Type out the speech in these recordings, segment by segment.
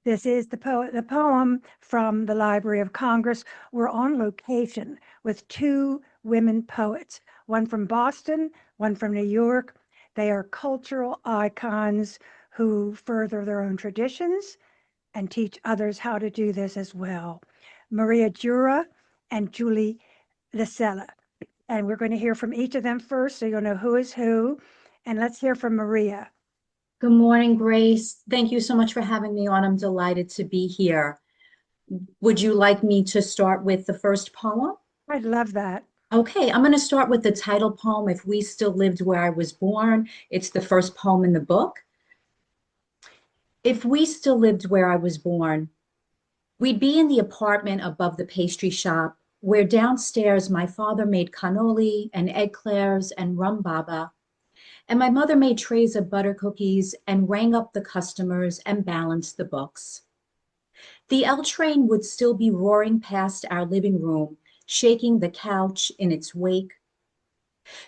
This is the poem from the Library of Congress. We're on location with two women poets, one from Boston, one from New York. They are cultural icons who further their own traditions and teach others how to do this as well. Maria Giura and Julie Lisella. And we're going to hear from each of them first, so you'll know who is who. And let's hear from Maria. Good morning, Grace. Thank you so much for having me on. I'm delighted to be here. Would you like me to start with the first poem? I love that. Okay, I'm going to start with the title poem, If We Still Lived Where I Was Born. It's the first poem in the book. If we still lived where I was born, we'd be in the apartment above the pastry shop, where downstairs my father made cannoli and eclairs and rum baba, and my mother made trays of butter cookies and rang up the customers and balanced the books. The L train would still be roaring past our living room, shaking the couch in its wake.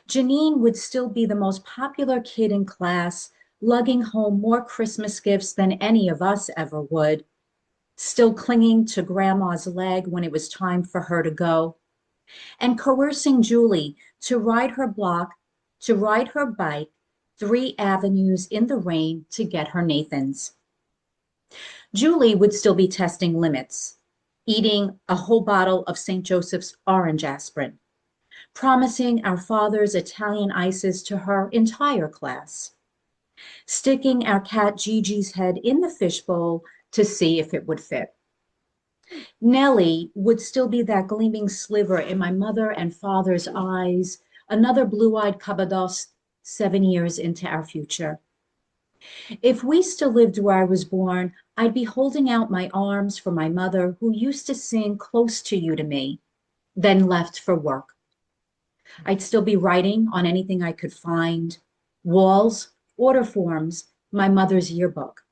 Janine would still be the most popular kid in class, lugging home more Christmas gifts than any of us ever would, still clinging to grandma's leg when it was time for her to go, and coercing Julie to ride her bike 3 avenues in the rain to get her Nathan's. Julie would still be testing limits, eating a whole bottle of St. Joseph's orange aspirin, promising our father's Italian ices to her entire class, sticking our cat Gigi's head in the fishbowl to see if it would fit. Nellie would still be that gleaming sliver in my mother and father's eyes, another blue-eyed Cabados 7 years into our future. If we still lived where I was born, I'd be holding out my arms for my mother, who used to sing Close to You to me, then left for work. I'd still be writing on anything I could find, walls, order forms, my mother's yearbook.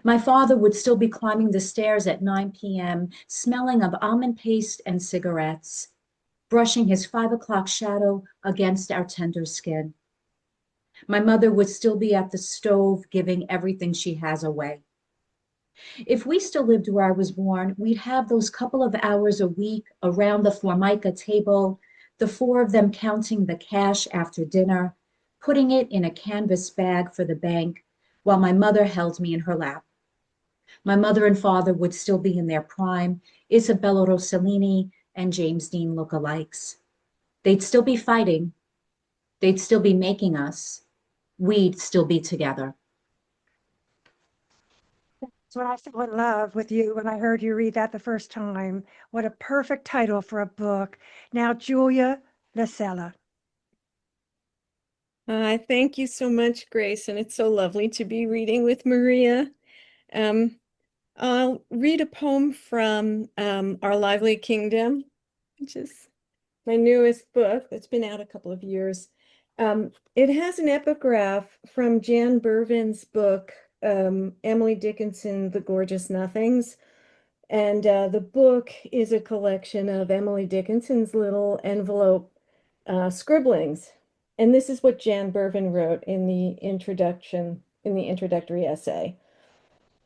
My father would still be climbing the stairs at 9 p.m., smelling of almond paste and cigarettes, brushing his 5 o'clock shadow against our tender skin. My mother would still be at the stove, giving everything she has away. If we still lived where I was born, we'd have those couple of hours a week around the Formica table, the four of them counting the cash after dinner, putting it in a canvas bag for the bank, while my mother held me in her lap. My mother and father would still be in their prime, Isabella Rossellini and James Dean lookalikes. They'd still be fighting. They'd still be making us. We'd still be together. That's what I fell in love with you when I heard you read that the first time. What a perfect title for a book. Now, Julia Lisella. Thank you so much, Grace, and it's so lovely to be reading with Maria. Um, I'll read a poem from Our Lively Kingdom, which is my newest book that's been out a couple of years. It has an epigraph from Jan Bervin's book, Emily Dickinson, The Gorgeous Nothings. And the book is a collection of Emily Dickinson's little envelope scribblings. And this is what Jan Bervin wrote in the introductory essay.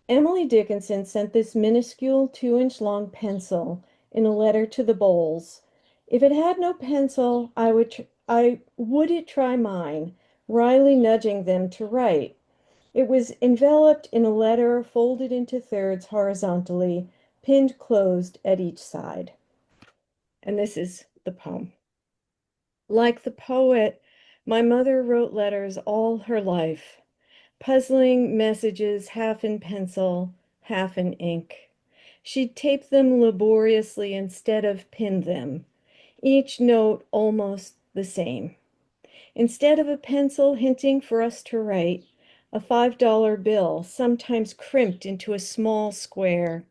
Emily Dickinson sent this minuscule 2-inch long pencil in a letter to the Bowles. If it had no pencil, would it try mine, wryly nudging them to write. It was enveloped in a letter folded into thirds horizontally, pinned closed at each side. And this is the poem. Like the poet, my mother wrote letters all her life, puzzling messages half in pencil, half in ink. She'd tape them laboriously instead of pin them, each note almost the same. Instead of a pencil hinting for us to write, a $5 bill, sometimes crimped into a small square,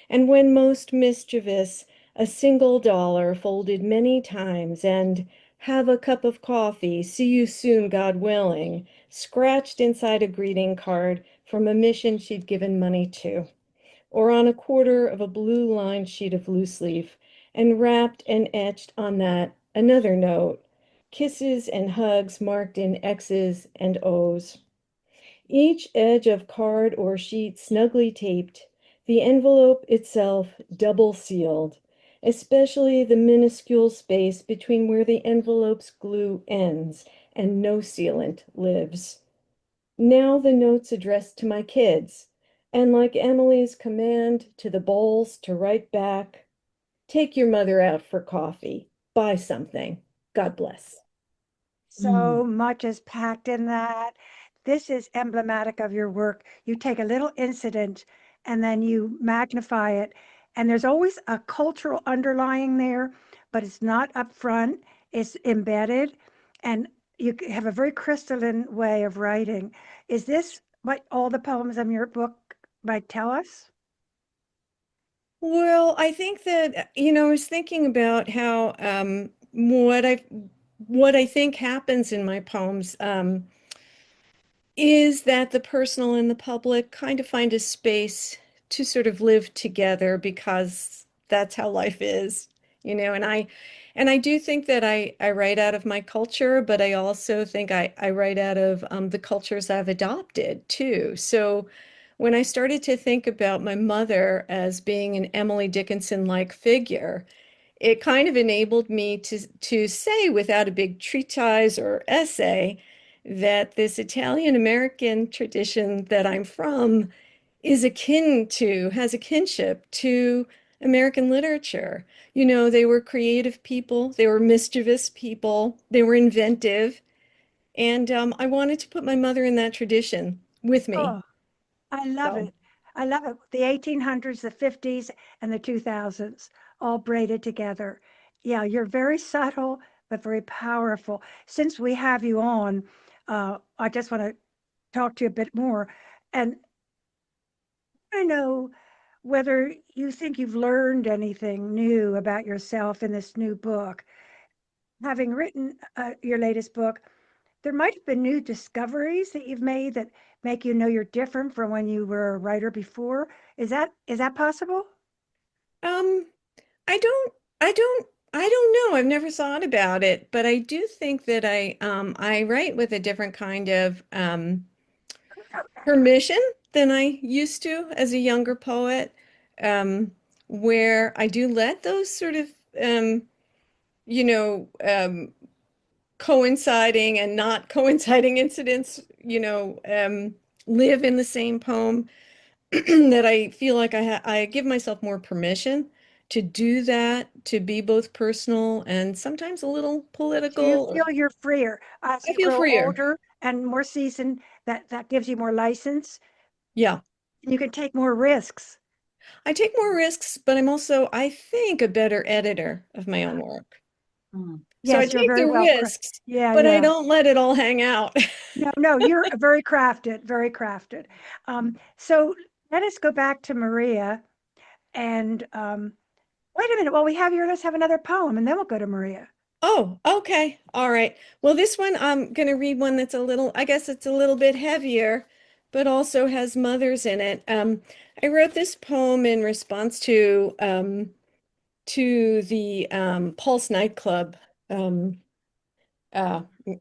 and when most mischievous, a single dollar folded many times, and have a cup of coffee, see you soon, God willing, scratched inside a greeting card from a mission she'd given money to, or on a quarter of a blue-lined sheet of loose leaf, and wrapped and etched on that another note, kisses and hugs marked in X's and O's. each edge of card or sheet snugly taped, the envelope itself double sealed, especially the minuscule space between where the envelope's glue ends and no sealant lives. Now the note's addressed to my kids, and like Emily's command to the bowls to write back, take your mother out for coffee, buy something. God bless. Mm. So much is packed in that. This is emblematic of your work. You take a little incident and then you magnify it. And there's always a cultural underlying there, but it's not upfront, it's embedded. And you have a very crystalline way of writing. Is this what all the poems in your book might tell us? Well, I think that, I was thinking about how what I think happens in my poems is that the personal and the public kind of find a space to sort of live together because that's how life is, and I do think that I write out of my culture, but I also think I write out of the cultures I've adopted too. So when I started to think about my mother as being an Emily Dickinson-like figure, it kind of enabled me to say without a big treatise or essay that this Italian American tradition that I'm from is has a kinship to American literature. They were creative people, they were mischievous people, they were inventive, and I wanted to put my mother in that tradition with me. Oh, I love So. it. I love it. The 1800s, the 50s, and the 2000s all braided together. Yeah, you're very subtle, but very powerful. Since we have you on, I just want to talk to you a bit more. And I know whether you think you've learned anything new about yourself in this new book. Having written your latest book, there might have been new discoveries that you've made that make you know you're different from when you were a writer before. Is that possible? Um, I don't, I don't know. I've never thought about it, but I do think that I write with a different kind of permission than I used to as a younger poet, um, where I do let those sort of, um, you know, um, coinciding and not coinciding incidents, live in the same poem. That I feel like I give myself more permission to do that, to be both personal and sometimes a little Do you political. feel you're freer as I you feel grow freer. older and more seasoned? That gives you more license. Yeah. You can take more risks. I take more risks, but I'm also, I think, a better editor of my own work. Mm. So I Yes, you're take very the well. risks, Yeah, but I yeah. don't let it all hang out. No, no, you're very crafted, very crafted. So let us go back to Maria and wait a minute. While we have you, let's have another poem and then we'll go to Maria. Oh, okay. All right. Well, this one I'm going to read one that's I guess it's a little bit heavier, but also has mothers in it. I wrote this poem in response to the Pulse nightclub um,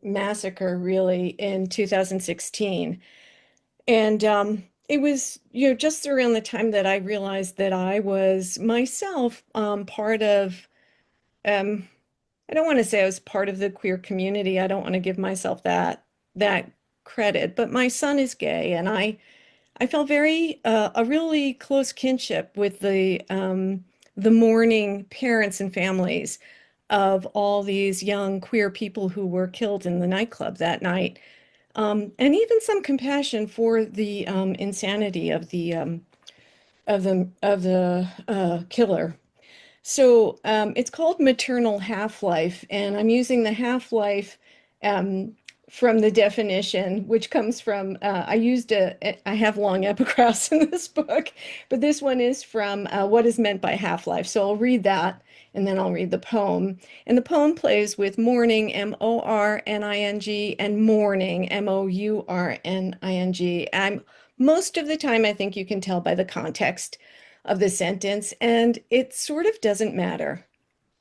massacre, really, in 2016. And it was, just around the time that I realized that I was myself part of um, I don't want to say I was part of the queer community. I don't want to give myself that credit, but my son is gay, and I felt a really close kinship with the mourning parents and families of all these young queer people who were killed in the nightclub that night, and even some compassion for the insanity of the killer. So it's called maternal half-life, and I'm using the half-life um, from the definition, which comes from, I have long epigraphs in this book, but this one is from What is Meant by Half-Life. So I'll read that, and then I'll read the poem. And the poem plays with mourning, morning, and mourning, mourning. Most of the time, I think you can tell by the context of the sentence, and it sort of doesn't matter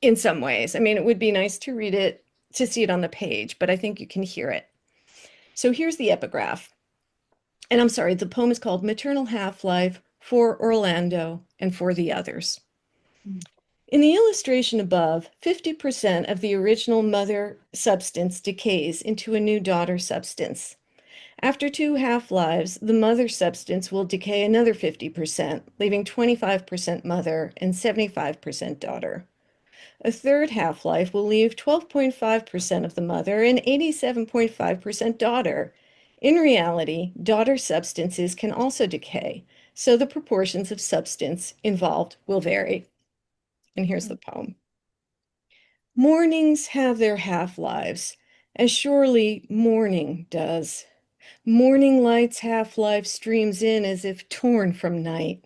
in some ways. I mean, it would be nice to read it, to see it on the page, but I think you can hear it. So here's the epigraph. And I'm sorry, the poem is called Maternal Half-Life for Orlando and for the Others. Mm. In the illustration above, 50% of the original mother substance decays into a new daughter substance. After two half-lives, the mother substance will decay another 50%, leaving 25% mother and 75% daughter. A third half-life will leave 12.5% of the mother and 87.5% daughter. In reality, daughter substances can also decay, so the proportions of substance involved will vary. And here's the poem. Mornings have their half-lives, as surely morning does. Morning light's half-life streams in as if torn from night.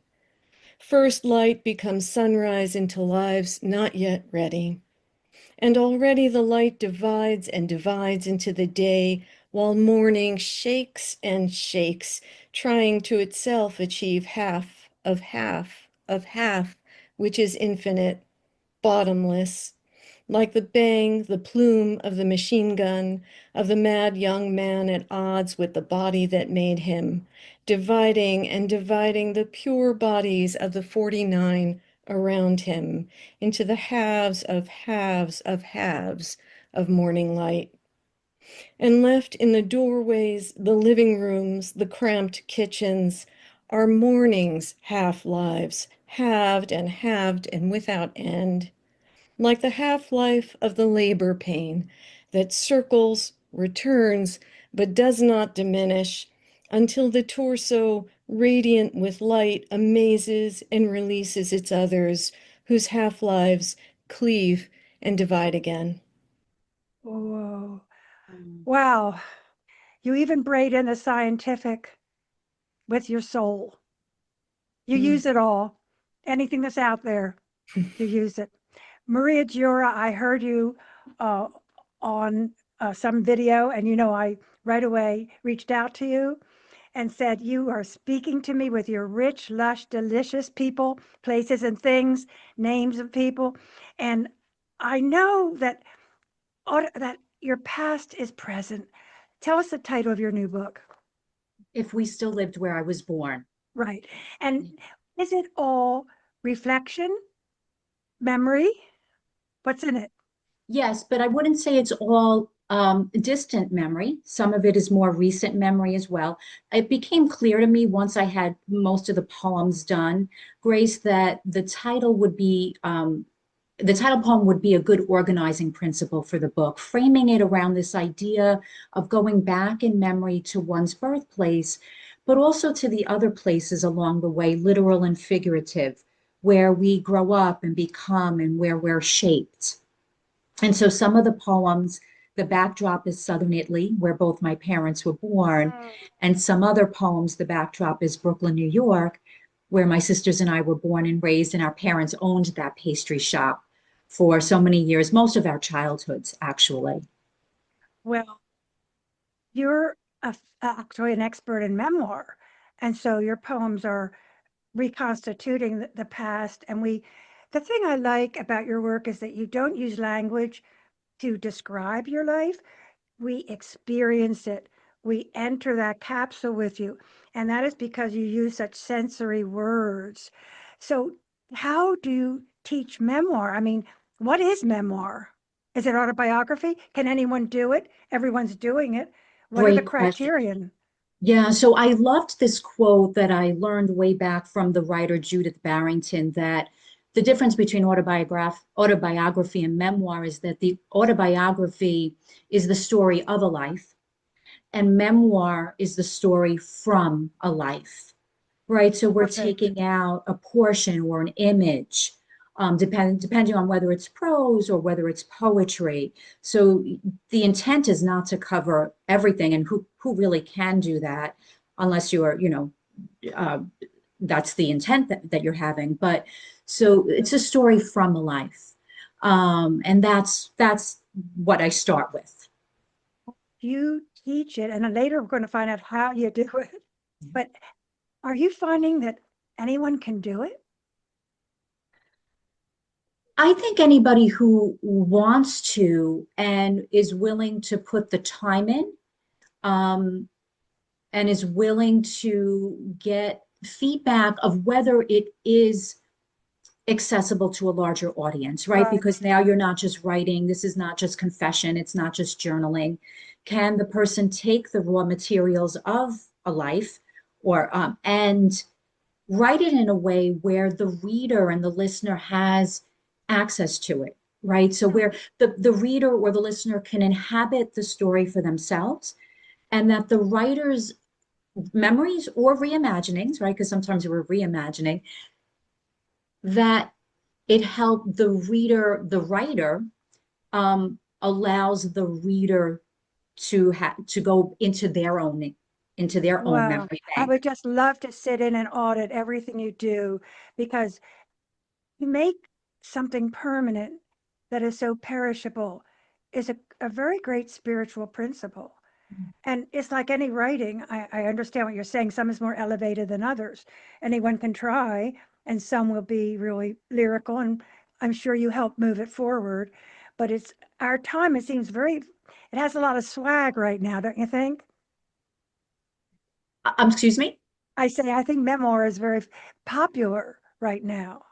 First light becomes sunrise into lives not yet ready. And already the light divides and divides into the day, while morning shakes and shakes, trying to itself achieve half of half of half, which is infinite, bottomless, like the bang, the plume of the machine gun, of the mad young man at odds with the body that made him, dividing and dividing the pure bodies of the 49 around him into the halves of halves of halves of morning light. And left in the doorways, the living rooms, the cramped kitchens, are mornings, half-lives, halved and without end, like the half-life of the labor pain that circles, returns, but does not diminish until the torso, radiant with light, amazes and releases its others, whose half-lives cleave and divide again. Whoa. Mm. Wow. You even braid in the scientific with your soul. You Mm. use it all. Anything that's out there, you use it. Maria Giura, I heard you uh, on some video, and I right away reached out to you and said, "You are speaking to me with your rich, lush, delicious people, places, and things, names of people." And I know that that your past is present. Tell us the title of your new book. If we still lived where I was born. Right. And is it all reflection, memory? What's in it? Yes, but I wouldn't say it's all distant memory. Some of it is more recent memory as well. It became clear to me once I had most of the poems done, Grace, that the title poem would be a good organizing principle for the book, framing it around this idea of going back in memory to one's birthplace, but also to the other places along the way, literal and figurative, where we grow up and become and where we're shaped. And so some of the poems, the backdrop is Southern Italy, where both my parents were born. Mm. And some other poems, the backdrop is Brooklyn, New York, where my sisters and I were born and raised, and our parents owned that pastry shop for so many years, most of our childhoods, actually. Well, you're actually an expert in memoir. And so your poems are reconstituting the past. The thing I like about your work is that you don't use language to describe your life. We experience it. We enter that capsule with you. And that is because you use such sensory words. So, how do you teach memoir? I mean, what is memoir? Is it autobiography? Can anyone do it? Everyone's doing it. What are the Great question. criterion? Yeah, so I loved this quote that I learned way back from the writer Judith Barrington, that the difference between autobiography and memoir is that the autobiography is the story of a life, and memoir is the story from a life, right? So we're Perfect. taking out a portion or an image, depending on whether it's prose or whether it's poetry. So the intent is not to cover everything, and who really can do that unless you are, uh, that's the intent that you're having. But so it's a story from a life, and that's what I start with. You teach it, and then later we're going to find out how you do it. But are you finding that anyone can do it? I think anybody who wants to and is willing to put the time in, um, and is willing to get feedback of whether it is accessible to a larger audience, right? Right. Because now you're not just writing, this is not just confession, it's not just journaling. Can the person take the raw materials of a life or and write it in a way where the reader and the listener has access to it, right? So where the reader or the listener can inhabit the story for themselves, and that the writer's memories or reimaginings, right? Because sometimes we're reimagining, that it helped the reader, the writer allows the reader to have to go into their own Wow. memory I bank. would just love to sit in and audit everything you do because you make something permanent that is so perishable is a very great spiritual principle. And it's like any writing. I understand what you're saying. Some is more elevated than others. Anyone can try, and some will be really lyrical. And I'm sure you help move it forward. But it's our time, it seems it has a lot of swag right now, don't you think? Excuse me? I say, I think memoir is very popular right now.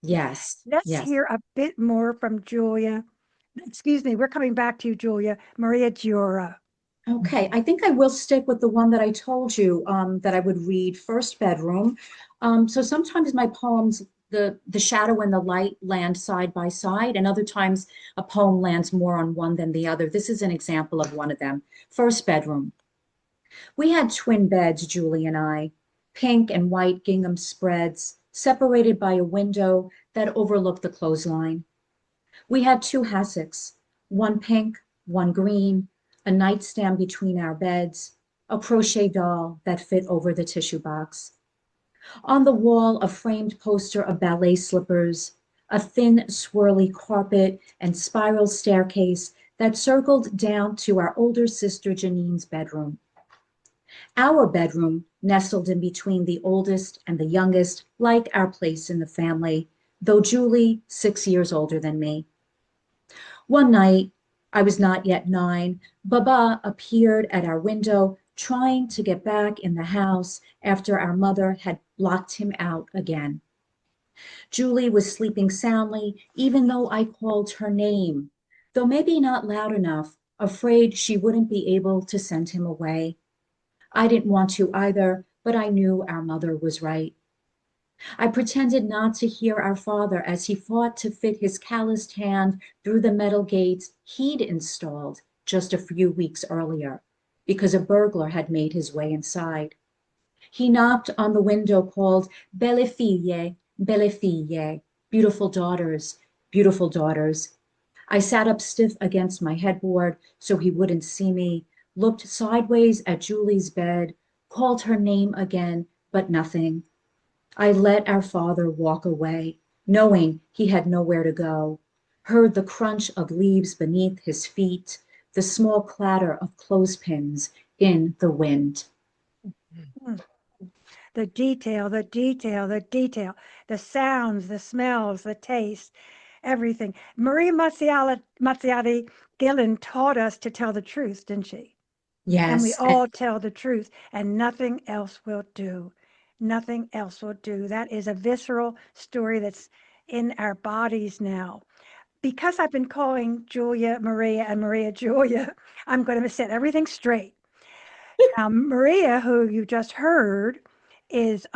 Yes, Let's yes. hear a bit more from Julia. Excuse me, we're coming back to you, Julia. Maria Giura. Okay, I think I will stick with the one that I told you that I would read, First Bedroom. So sometimes my poems, the shadow and the light land side by side, and other times a poem lands more on one than the other. This is an example of one of them. First Bedroom. We had twin beds, Julie and I, pink and white gingham spreads, separated by a window that overlooked the clothesline. We had two hassocks, one pink, one green, a nightstand between our beds, a crochet doll that fit over the tissue box. On the wall, a framed poster of ballet slippers, a thin, swirly carpet, and spiral staircase that circled down to our older sister Janine's bedroom. Our bedroom, nestled in between the oldest and the youngest, like our place in the family, though Julie 6 years older than me. One night, I was not yet 9, Baba appeared at our window, trying to get back in the house after our mother had locked him out again. Julie was sleeping soundly, even though I called her name, though maybe not loud enough, afraid she wouldn't be able to send him away. I didn't want to either, but I knew our mother was right. I pretended not to hear our father as he fought to fit his calloused hand through the metal gates he'd installed just a few weeks earlier, because a burglar had made his way inside. He knocked on the window, called belle figlie, beautiful daughters, beautiful daughters. I sat up stiff against my headboard so he wouldn't see me, looked sideways at Julie's bed, called her name again, but nothing. I let our father walk away, knowing he had nowhere to go, heard the crunch of leaves beneath his feet, the small clatter of clothespins in the wind. Hmm. The detail, the detail, the detail, the sounds, the smells, the taste, everything. Maria Mazziati Gillen taught us to tell the truth, didn't she? And we Yes, and all tell the truth, and nothing else will do. Nothing else will do. That is a visceral story that's in our bodies now. Because I've been calling Julia Maria and Maria Julia, I'm going to set everything straight. Now, Maria, who you just heard, is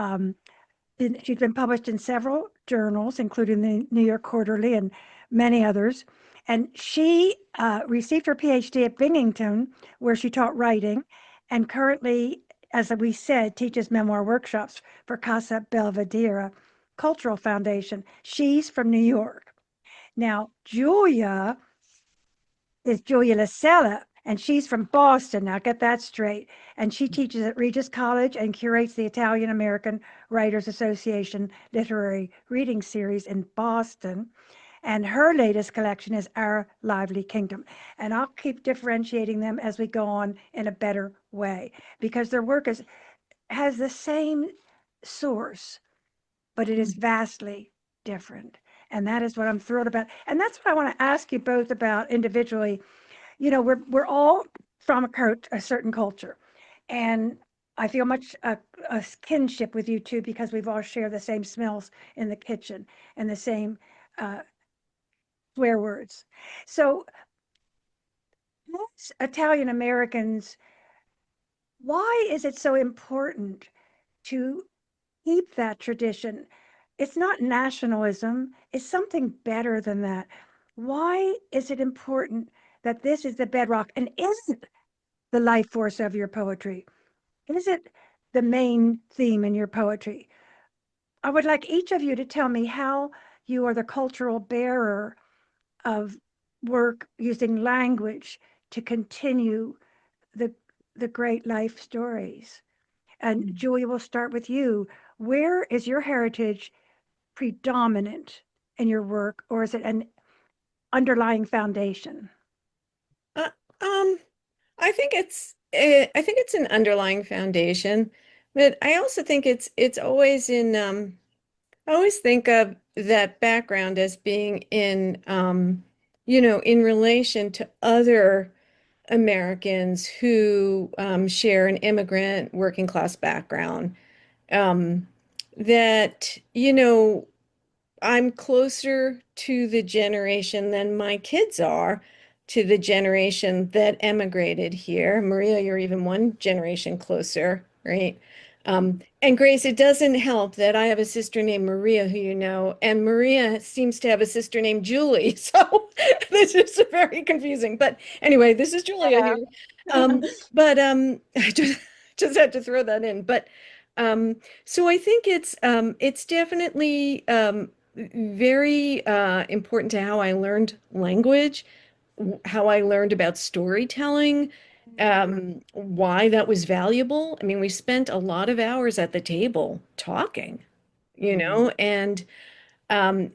she's been published in several journals, including the New York Quarterly and many others. And she received her PhD at Binghamton, where she taught writing, and currently, as we said, teaches memoir workshops for Casa Belvedere Cultural Foundation. She's from New York. Now, Julia is Julia Lisella, and she's from Boston. Now, get that straight. And she teaches at Regis College and curates the Italian American Writers Association Literary Reading Series in Boston. And her latest collection is Our Lively Kingdom. And I'll keep differentiating them as we go on in a better way because their work has the same source, but it is vastly different. And that is what I'm thrilled about. And that's what I want to ask you both about individually. We're all from a certain culture, and I feel much a kinship with you too, because we've all shared the same smells in the kitchen and the same uh, swear words. So, as Italian Americans, why is it so important to keep that tradition? It's not nationalism, it's something better than that. Why is it important that this is the bedrock? And is it the life force of your poetry? Is it the main theme in your poetry? I would like each of you to tell me how you are the cultural bearer of work using language to continue the the great life stories. And Julia, we'll start with you. Where is your heritage predominant in your work, or is it an underlying foundation? Uh, um, I think it's an underlying foundation, but I also think it's always in I always think of that background as being in in relation to other Americans who share an immigrant working class background. Um, that, I'm closer to the generation than my kids are to the generation that emigrated here. Maria, you're even one generation closer, right? And Grace, it doesn't help that I have a sister named Maria who you know, and Maria seems to have a sister named Julie. So this is very confusing. But anyway, this is Julia Yeah. here. But I just had to throw that in. But so I think it's definitely very important to how I learned language, how I learned about storytelling, why that was valuable. I mean, we spent a lot of hours at the table talking, and um,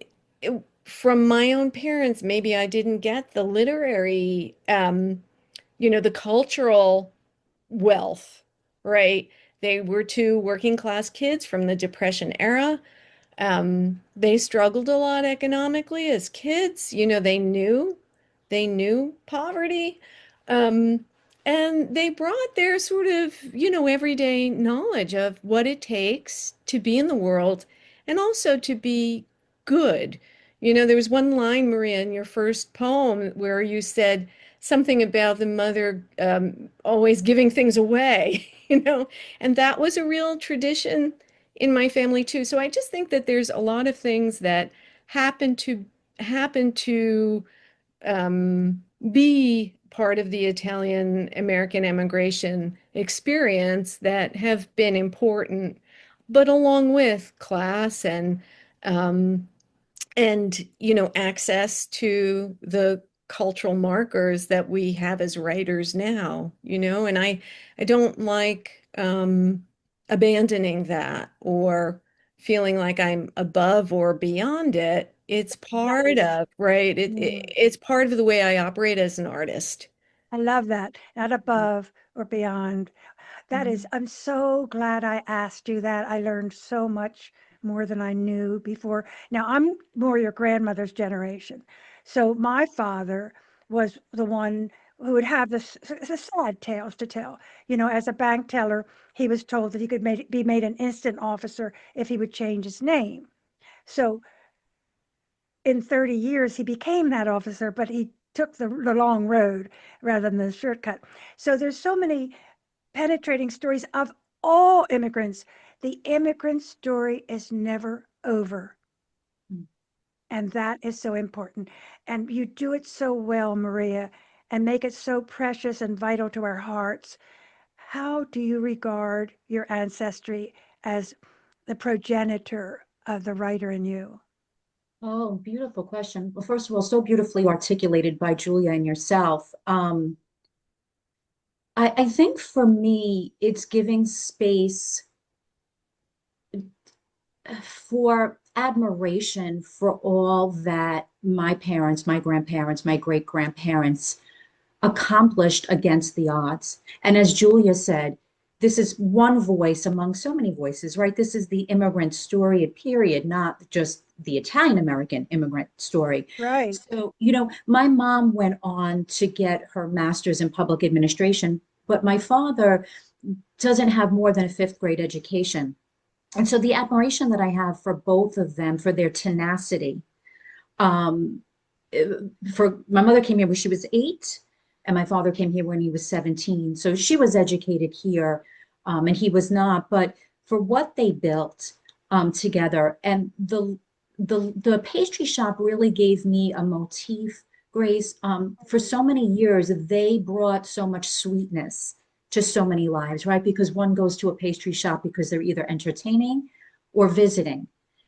from my own parents, maybe I didn't get the literary, the cultural wealth, right? They were two working class kids from the Depression era. They struggled a lot economically as kids. They knew poverty. Um, and they brought their sort of, everyday knowledge of what it takes to be in the world and also to be good. There was one line, Maria, in your first poem where you said something about the mother always giving things away, and that was a real tradition in my family too. So I just think that there's a lot of things that happen to happen to be part of the Italian American immigration experience that have been important, but along with class um, and access to the cultural markers that we have as writers now, and I don't like abandoning that or feeling like I'm above or beyond it. It's part Nice. of, right? Mm. It's part of the way I operate as an artist. I love that. Not above or beyond. That is, Mhm. I'm so glad I asked you that. I learned so much more than I knew before. Now, I'm more your grandmother's generation. So my father was the one who would have the sad tales to tell. As a bank teller, he was told that he could be made an instant officer if he would change his name. So in 30 years, he became that officer, but he took the long road rather than the shortcut. So there's so many penetrating stories of all immigrants. The immigrant story is never over. And that is so important. And you do it so well, Maria, and make it so precious and vital to our hearts. How do you regard your ancestry as the progenitor of the writer in you? Oh, beautiful question. Well, first of all, so beautifully articulated by Julia and yourself. I think for me, it's giving space for admiration for all that my parents, my grandparents, my great grandparents accomplished against the odds. And as Julia said, this is one voice among so many voices, right? This is the immigrant story, period, not just the Italian American immigrant story. Right. So, my mom went on to get her master's in public administration, but my father doesn't have more than a fifth grade education. And so the admiration that I have for both of them, for their tenacity, um, for my mother came here when she was 8, and my father came here when he was 17. So she was educated here, and he was not. But for what they built together, and the pastry shop really gave me a motif, Grace. For so many years, they brought so much sweetness to so many lives, right? Because one goes to a pastry shop because they're either entertaining or visiting,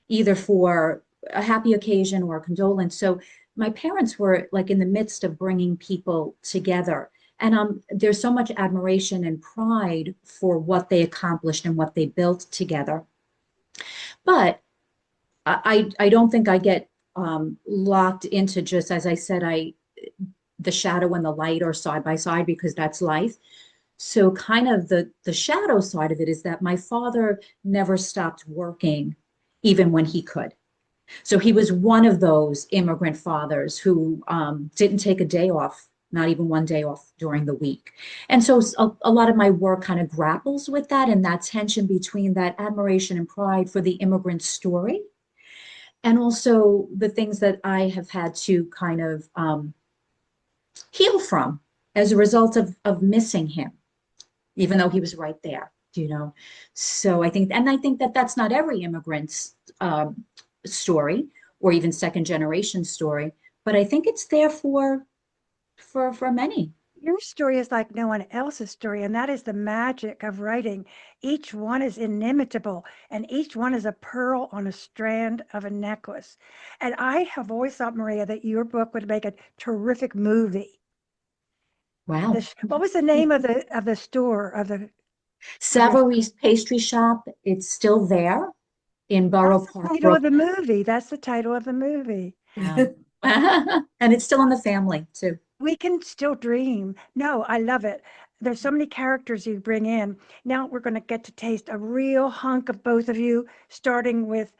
either for a happy occasion or a condolence. So my parents were like in the midst of bringing people together. And there's so much admiration and pride for what they accomplished and what they built together. But I don't think I get locked into, just as I said, the shadow and the light are side by side because that's life. So kind of the shadow side of it is that my father never stopped working even when he could. So he was one of those immigrant fathers who didn't take a day off, not even one day off during the week. And so a lot of my work kind of grapples with that and that tension between that admiration and pride for the immigrant story and also the things that I have had to kind of heal from as a result of missing him, even though he was right there, you know. So I think that that's not every immigrant's story or even second generation story, but I think it's there for many. Your story is like no one else's story, and that is the magic of writing. Each one is inimitable, and each one is a pearl on a strand of a necklace. And I have always thought, Maria, that your book would make a terrific movie. Wow. What was the name of the store of the Savory's Pastry Shop, it's still there in Borough That's the Park, title of the Brooklyn. movie. That's the title of the movie. Yeah. And it's still in the family too. We can still dream. No, I love it. There's so many characters you bring in. Now we're going to get to taste a real hunk of both of you, starting with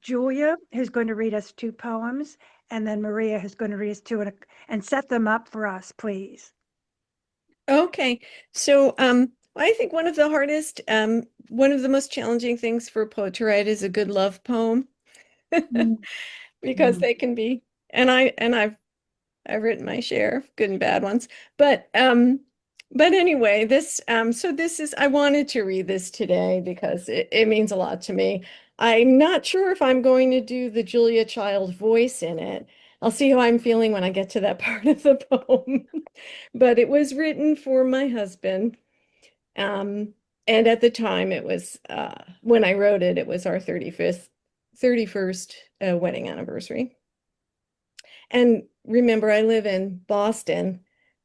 Julia, who's going to read us 2 poems, and then Maria, who's going to read us two, and set them up for us, please. Okay. So, I think one of the most challenging things for a poet to write is a good love poem Mm, because mm. they can be, I've written my share of good and bad ones. But anyway, I wanted to read this today because it means a lot to me. I'm not sure if I'm going to do the Julia Child voice in it. I'll see how I'm feeling when I get to that part of the poem. But it was written for my husband. Um, and at the time when I wrote it, it was our 31st wedding anniversary. And remember, I live in Boston,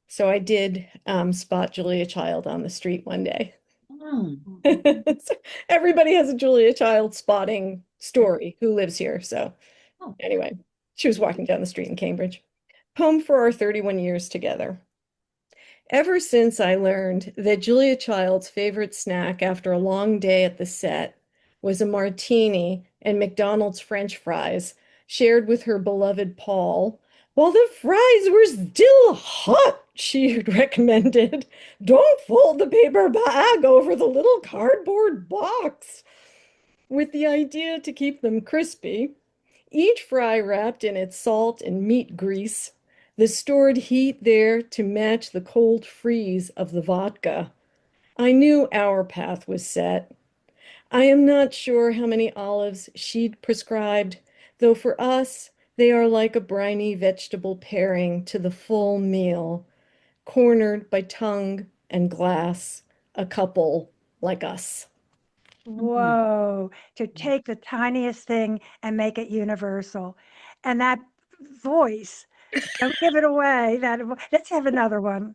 so I did spot Julia Child on the street one day. Mm. So everybody has a Julia Child spotting story who lives here. So Oh. anyway, she was walking down the street in Cambridge. Poem for our 31 years together. Ever since I learned that Julia Child's favorite snack after a long day at the set was a martini and McDonald's French fries shared with her beloved Paul, while the fries were still hot, she recommended, don't fold the paper bag over the little cardboard box, with the idea to keep them crispy, each fry wrapped in its salt and meat grease, the stored heat there to match the cold freeze of the vodka. I knew our path was set. I am not sure how many olives she'd prescribed, though for us they are like a briny vegetable pairing to the full meal, cornered by tongue and glass, a couple like us. Mm. Whoa, to take the tiniest thing and make it universal. And that voice, don't give it away. Let's have another one.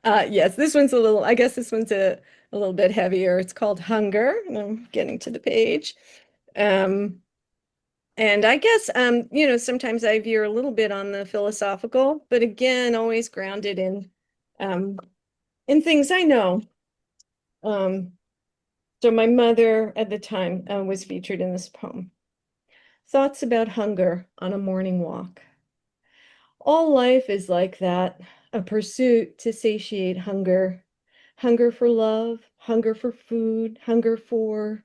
Yes, this one's I guess this one's a little bit heavier. It's called Hunger, and I'm getting to the page. Um, and I guess, sometimes I veer a little bit on the philosophical, but again, always grounded um, in things I know. Um, so my mother at the time was featured in this poem. Thoughts about hunger on a morning walk. All life is like that, a pursuit to satiate hunger. Hunger for love, hunger for food, hunger for,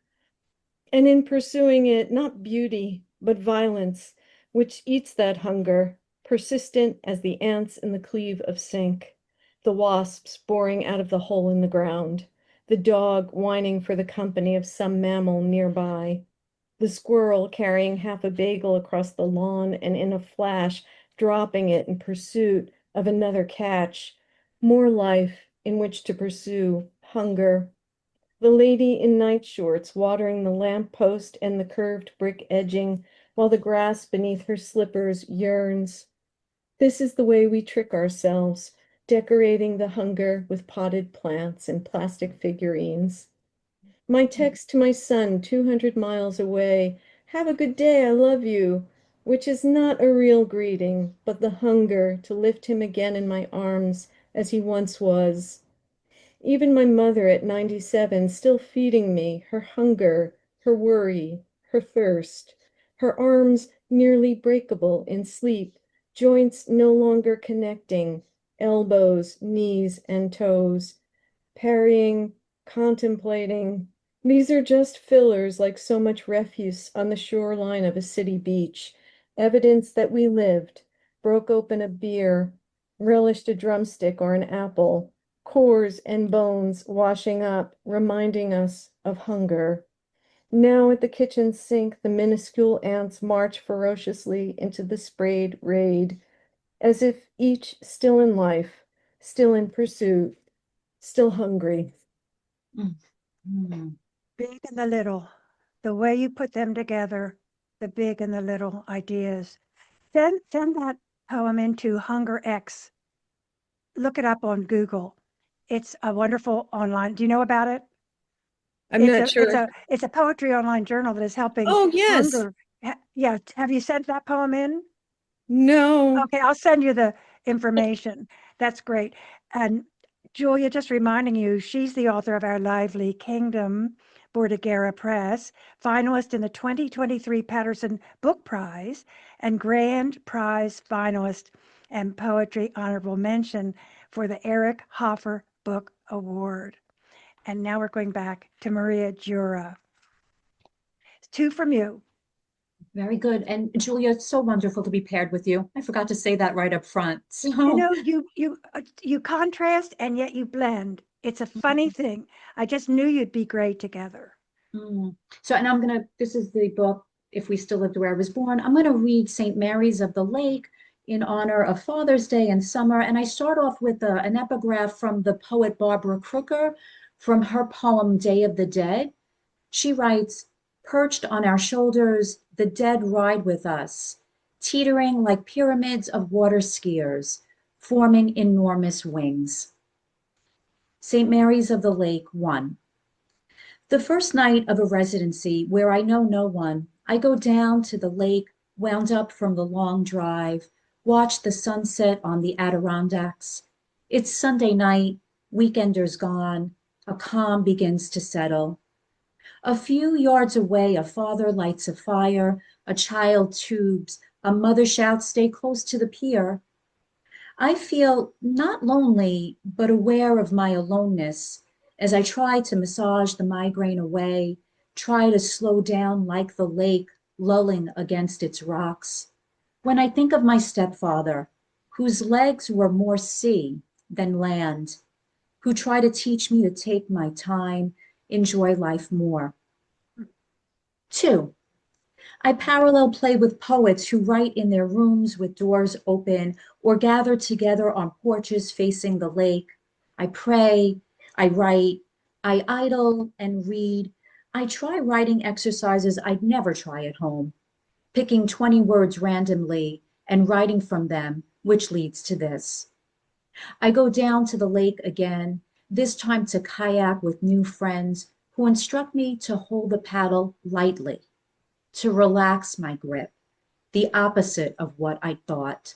and in pursuing it, not beauty, but violence, which eats that hunger, persistent as the ants in the cleave of sink, the wasps boring out of the hole in the ground, the dog whining for the company of some mammal nearby, the squirrel carrying half a bagel across the lawn and in a flash dropping it in pursuit of another catch, more life in which to pursue hunger. The lady in night shorts watering the lamp post and the curved brick edging while the grass beneath her slippers yearns. This is the way we trick ourselves, decorating the hunger with potted plants and plastic figurines. My text to my son 200 miles away, "Have a good day, I love you," which is not a real greeting, but the hunger to lift him again in my arms as he once was. Even my mother at 97 still feeding me her hunger, her worry, her thirst, her arms nearly breakable in sleep, joints no longer connecting, elbows, knees, and toes, parrying, contemplating. These are just fillers like so much refuse on the shoreline of a city beach, evidence that we lived, broke open a beer, relished a drumstick or an apple, cores and bones washing up, reminding us of hunger. Now at the kitchen sink, the minuscule ants march ferociously into the sprayed raid, as if each still in life, still in pursuit, still hungry. Mm. Mm. Big and the little, the way you put them together, the big and the little ideas. Send that poem into Hunger X. Look it up on Google. It's a wonderful online. Do you know about it? I'm not sure. It's a poetry online journal that is helping Oh, yes. hunger. Yeah, have you sent that poem in? No. Okay, I'll send you the information. That's great. And Julia, just reminding you, she's the author of Our Lively Kingdom, Bordighera Press, finalist in the 2023 Patterson Book Prize, and grand prize finalist and poetry honorable mention for the Eric Hoffer Book Award. And now we're going back to Maria Giura. Two from you. Very good. And Julia, it's so wonderful to be paired with you. I forgot to say that right up front. You So, know, you contrast and yet you blend. It's a funny thing. I just knew you'd be great together. mm. So, and this is the book, If We Still Lived Where I Was Born. I'm gonna read St. Mary's of the Lake in honor of Father's Day and summer. And I start off with an epigraph from the poet Barbara Crooker from her poem, Day of the Dead. She writes, perched on our shoulders, the dead ride with us, teetering like pyramids of water skiers, forming enormous wings. St. Mary's of the Lake, 1. The first night of a residency where I know no one, I go down to the lake, wound up from the long drive, watch the sunset on the Adirondacks. It's Sunday night, weekenders gone, a calm begins to settle. A few yards away, a father lights a fire, a child tubes, a mother shouts, stay close to the pier. I feel not lonely, but aware of my aloneness as I try to massage the migraine away, try to slow down like the lake lulling against its rocks. When I think of my stepfather, whose legs were more sea than land, who tried to teach me to take my time, enjoy life more. 2. I parallel play with poets who write in their rooms with doors open or gather together on porches facing the lake. I pray, I write, I idle and read. I try writing exercises I'd never try at home, picking 20 words randomly and writing from them, which leads to this. I go down to the lake again, this time to kayak with new friends who instruct me to hold the paddle lightly, to relax my grip, the opposite of what I thought.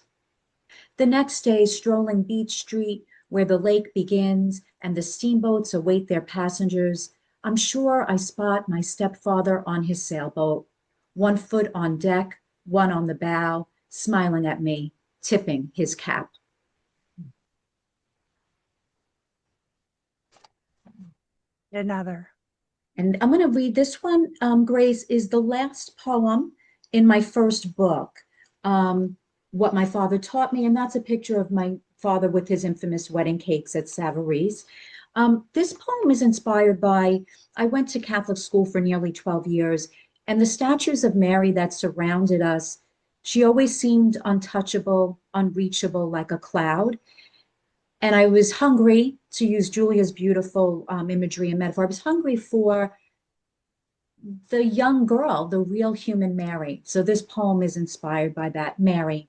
The next day, strolling Beach Street, where the lake begins and the steamboats await their passengers, I'm sure I spot my stepfather on his sailboat, one foot on deck, one on the bow, smiling at me, tipping his cap. Another. And I'm going to read this one. Grace, is the last poem in my first book, What My Father Taught Me. And that's a picture of my father with his infamous wedding cakes at Savarese. This poem is inspired by, I went to Catholic school for nearly 12 years, and the statues of Mary that surrounded us, she always seemed untouchable, unreachable, like a cloud. And I was hungry, to use Julia's beautiful imagery and metaphor, I was hungry for the young girl, the real human Mary. So this poem is inspired by that. Mary.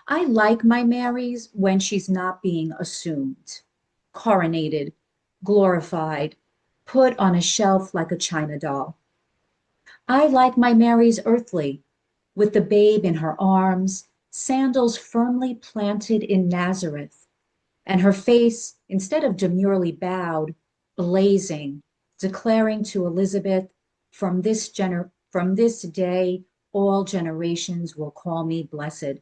I like my Marys when she's not being assumed, coronated, glorified, put on a shelf like a china doll. I like my Marys earthly, with the babe in her arms, sandals firmly planted in Nazareth, and her face, instead of demurely bowed, blazing, declaring to Elizabeth, from this day, all generations will call me blessed.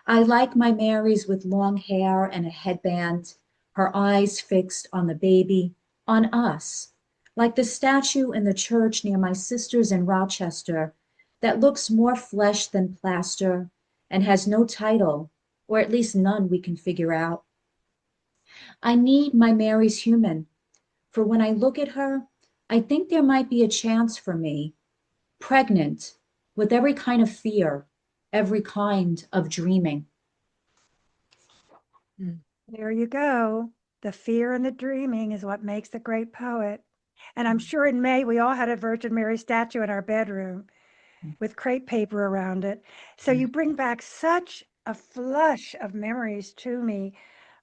I like my Marys with long hair and a headband, her eyes fixed on the baby, on us, like the statue in the church near my sister's in Rochester that looks more flesh than plaster and has no title, or at least none we can figure out. I need my Mary's human, for when I look at her, I think there might be a chance for me, pregnant with every kind of fear, every kind of dreaming. There you go. The fear and the dreaming is what makes the great poet. And I'm sure in May we all had a Virgin Mary statue in our bedroom with crepe paper around it. So you bring back such a flush of memories to me,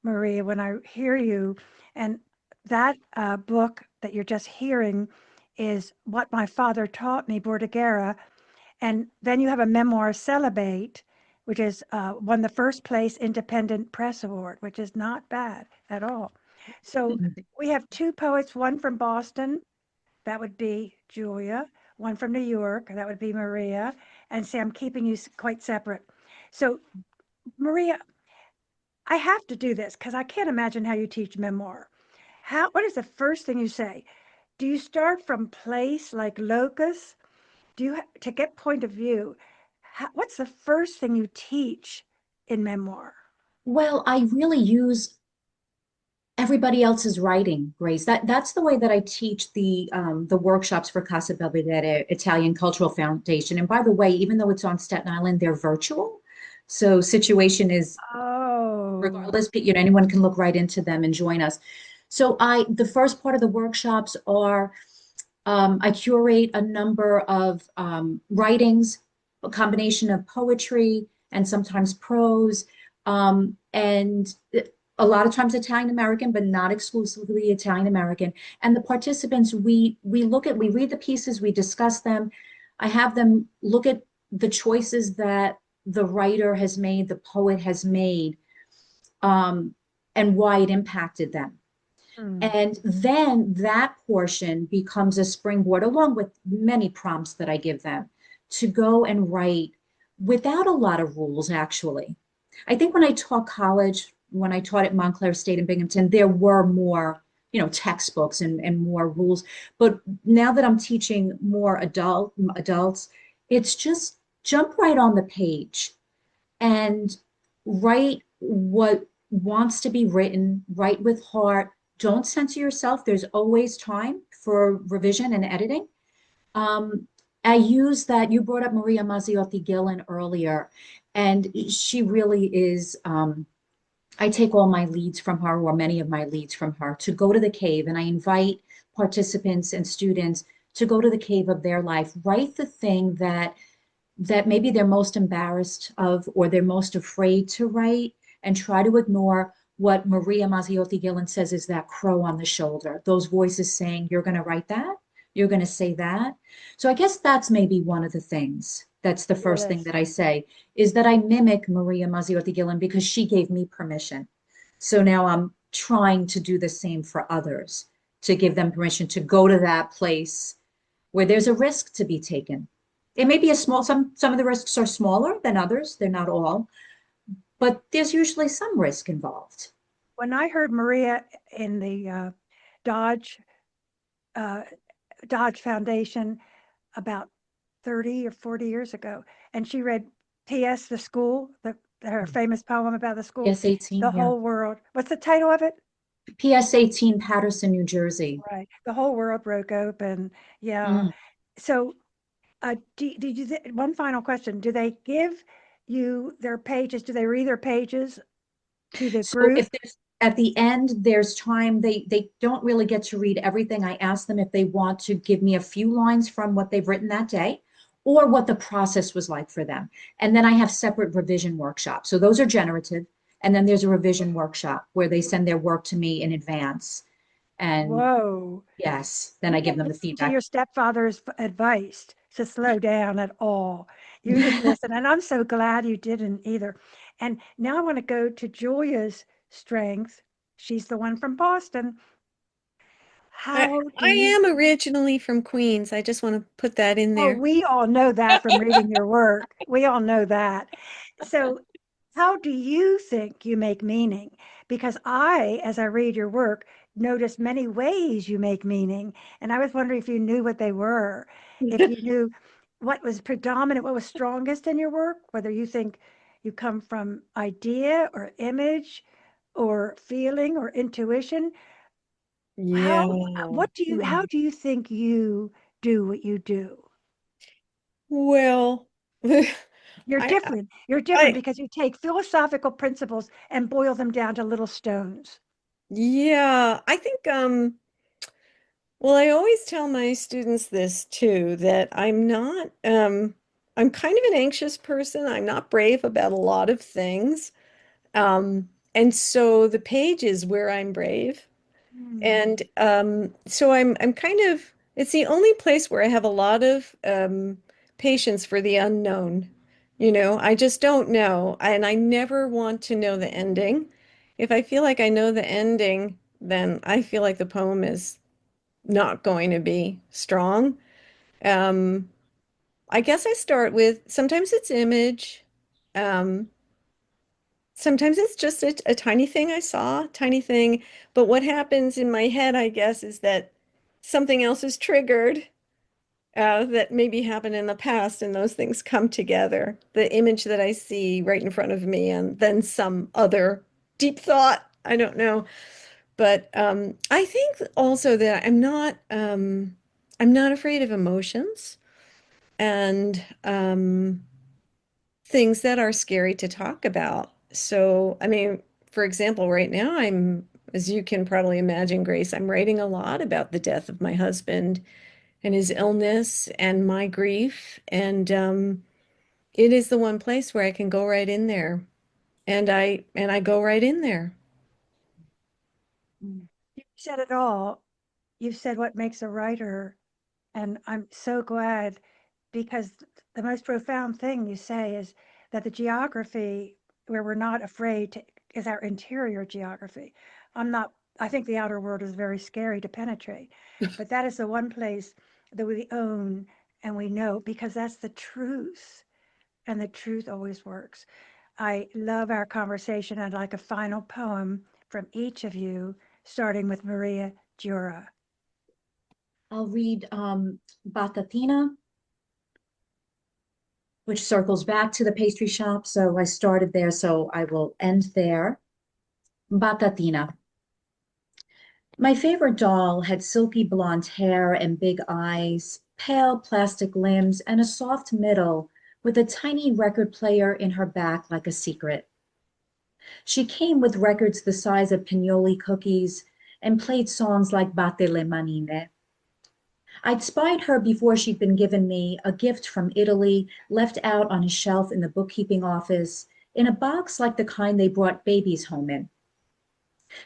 Maria, when I hear you. And that book that you're just hearing is What My Father Taught Me, Bordighera. And then you have a memoir, Celebrate, which is won the first place independent press award, which is not bad at all. So we have two poets, one from Boston, that would be Julia, one from New York, that would be Maria, and say I'm keeping you quite separate. So Maria, I have to do this because I can't imagine how you teach memoir. What is the first thing you say? Do you start from place like locus? Do you to get point of view? What's the first thing you teach in memoir? Well, I really use everybody else's writing, Grace. That's the way that I teach the workshops for Casa Belvedere Italian Cultural Foundation. And by the way, even though it's on Staten Island, they're virtual. So situation is Oh, regardless, anyone can look right into them and join us. So the first part of the workshops are I curate a number of writings, a combination of poetry and sometimes prose, and a lot of times Italian American, but not exclusively Italian American. And the participants, we read the pieces, we discuss them. I have them look at the choices that the writer has made, the poet has made, and why it impacted them. hmm. And then that portion becomes a springboard, along with many prompts that I give them, to go and write without a lot of rules, actually. I think when I taught college, when I taught at Montclair State in Binghamton, there were more, textbooks and more rules. But now that I'm teaching more adults, it's just jump right on the page and write what wants to be written, write with heart. Don't censor yourself. There's always time for revision and editing. Um, I use that. You brought up Maria Mazziotti Gillen earlier, and she really is. I take all my leads from her, or many of my leads from her, to go to the cave, and I invite participants and students to go to the cave of their life. Write the thing that maybe they're most embarrassed of or they're most afraid to write, and try to ignore what Maria Mazziotti Gillen says is that crow on the shoulder, those voices saying, you're going to write that, you're going to say that. So I guess that's maybe one of the things. That's the first thing Yes. that I say, is that I mimic Maria Mazziotti Gillen because she gave me permission. So now I'm trying to do the same for others, to give them permission to go to that place where there's a risk to be taken. It may be a small, some of the risks are smaller than others, they're not all, but there's usually some risk involved. When I heard Maria in the Dodge uh, Dodge Foundation about 30 or 40 years ago, and she read P.S. the School, her famous poem about the school. PS 18, The yeah. whole world. What's the title of it? PS 18, Patterson, New Jersey. Right. The whole world broke open. Yeah. Mm. So, did you, one final question. Do they give you their pages? Do they read their pages to the So group? if there's at the end, there's time, they don't really get to read everything. I ask them if they want to give me a few lines from what they've written that day or what the process was like for them. And then I have separate revision workshops. So those are generative. And then there's a revision workshop where they send their work to me in advance. And Whoa. yes, then You I give didn't them the listen to feedback. your stepfather's advice to slow down at all. You didn't listen, and I'm so glad you didn't either. And now I want to go to Julia's strength. She's the one from Boston. I, How do I you? am originally from Queens. I just want to put that in Oh, there. we all know that from reading your work. We all know that. So, how do you think you make meaning? Because I, as I read your work, notice many ways you make meaning. And I was wondering if you knew what they were, if you knew what was predominant, what was strongest in your work, whether you think you come from idea or image or feeling or intuition. Yeah. How do you think you do what you do? Well, I, You're different I, because you take philosophical principles and boil them down to little stones. yeah, I think, well, I always tell my students this too, that I'm kind of an anxious person. I'm not brave about a lot of things. And so the page is where I'm brave. Hmm. And so I'm kind of, it's the only place where I have a lot of patience for the unknown. I just don't know. And I never want to know the ending. If I feel like I know the ending, then I feel like the poem is not going to be strong. Um, I guess I start with sometimes it's image. Um, Sometimes it's just a tiny thing I saw, tiny thing. But what happens in my head, I guess, is that something else is triggered that maybe happened in the past, and those things come together. The image that I see right in front of me, and then some other deep thought. I don't know. But I think also that I'm not afraid of emotions and things that are scary to talk about. So, I mean, for example, right now as you can probably imagine, Grace, I'm writing a lot about the death of my husband and his illness and my grief. And it is the one place where I can go right in there. And I go right in there. Mm. You said it all. You said what makes a writer. And I'm so glad because the most profound thing you say is that the geography where we're not afraid to, is our interior geography. I think the outer world is very scary to penetrate, but that is the one place that we own and we know because that's the truth. And the truth always works. I love our conversation. I'd like a final poem from each of you, starting with Maria Giura. I'll read Batatina, which circles back to the pastry shop. So I started there, so I will end there. Batatina. My favorite doll had silky blonde hair and big eyes, pale plastic limbs, and a soft middle with a tiny record player in her back like a secret. She came with records the size of pinoli cookies and played songs like Batte le manine. I'd spied her before she'd been given me a gift from Italy, left out on a shelf in the bookkeeping office, in a box like the kind they brought babies home in.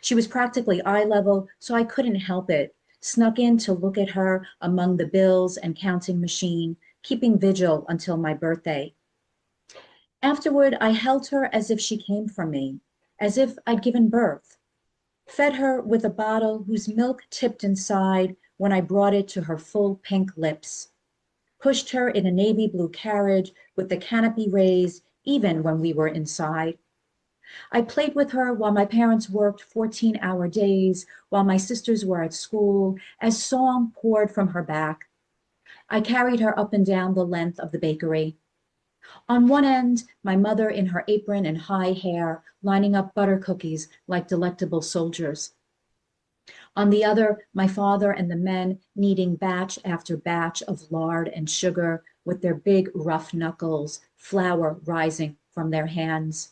She was practically eye level, so I couldn't help it. Snuck in to look at her among the bills and counting machine, keeping vigil until my birthday. Afterward, I held her as if she came from me, as if I'd given birth. Fed her with a bottle whose milk tipped inside when I brought it to her full pink lips. Pushed her in a navy blue carriage with the canopy raised even when we were inside. I played with her while my parents worked 14-hour days, while my sisters were at school, as song poured from her back. I carried her up and down the length of the bakery. On one end, my mother in her apron and high hair, lining up butter cookies like delectable soldiers. On the other, my father and the men kneading batch after batch of lard and sugar with their big rough knuckles, flour rising from their hands.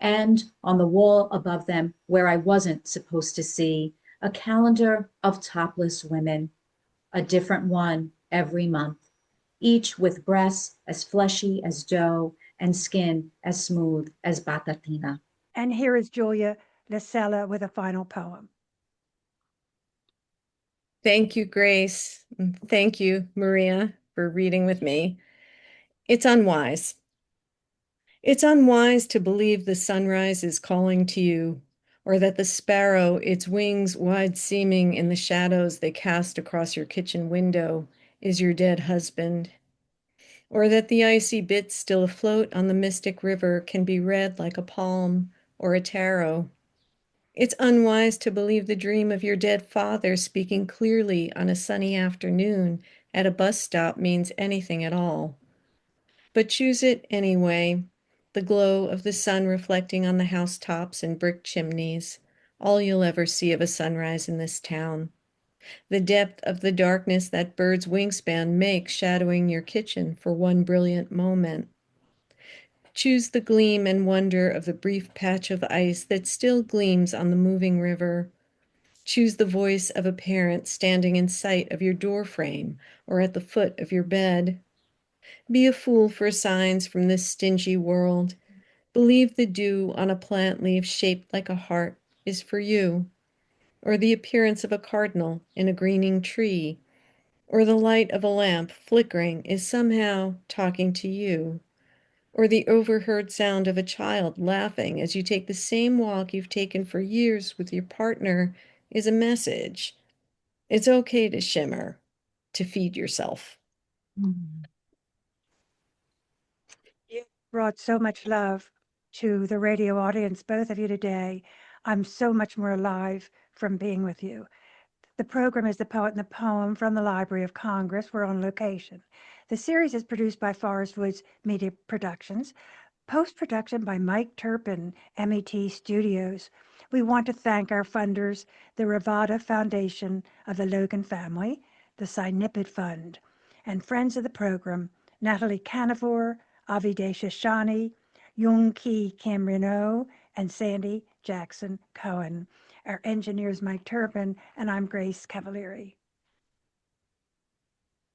And on the wall above them, where I wasn't supposed to see, a calendar of topless women, a different one every month, each with breasts as fleshy as dough and skin as smooth as batatina. And here is Julia Lisella with a final poem. Thank you, Grace. Thank you, Maria, for reading with me. It's unwise. It's unwise to believe the sunrise is calling to you, or that the sparrow, its wings wide seeming in the shadows they cast across your kitchen window, is your dead husband, or that the icy bits still afloat on the mystic river can be read like a palm or a tarot. It's unwise to believe the dream of your dead father speaking clearly on a sunny afternoon at a bus stop means anything at all. But choose it anyway. The glow of the sun reflecting on the housetops and brick chimneys, all you'll ever see of a sunrise in this town. The depth of the darkness that bird's wingspan makes shadowing your kitchen for one brilliant moment. Choose the gleam and wonder of the brief patch of ice that still gleams on the moving river. Choose the voice of a parent standing in sight of your door frame or at the foot of your bed. Be a fool for signs from this stingy world. Believe the dew on a plant leaf shaped like a heart is for you, or the appearance of a cardinal in a greening tree, or the light of a lamp flickering is somehow talking to you, or the overheard sound of a child laughing as you take the same walk you've taken for years with your partner is a message. It's okay to shimmer, to feed yourself. You brought so much love to the radio audience, both of you today. I'm so much more alive from being with you. The program is The Poet and the Poem from the Library of Congress. We're on location. The series is produced by Forest Woods Media Productions. Post-production by Mike Turpin, MET Studios. We want to thank our funders, the Ravada Foundation of the Logan family, the Sinipid Fund, and friends of the program, Natalie Canavor, Avideh Shashani, Yung Ki Kim Renault, and Sandy Jackson Cohen. Our engineer is Mike Turpin, and I'm Grace Cavalieri.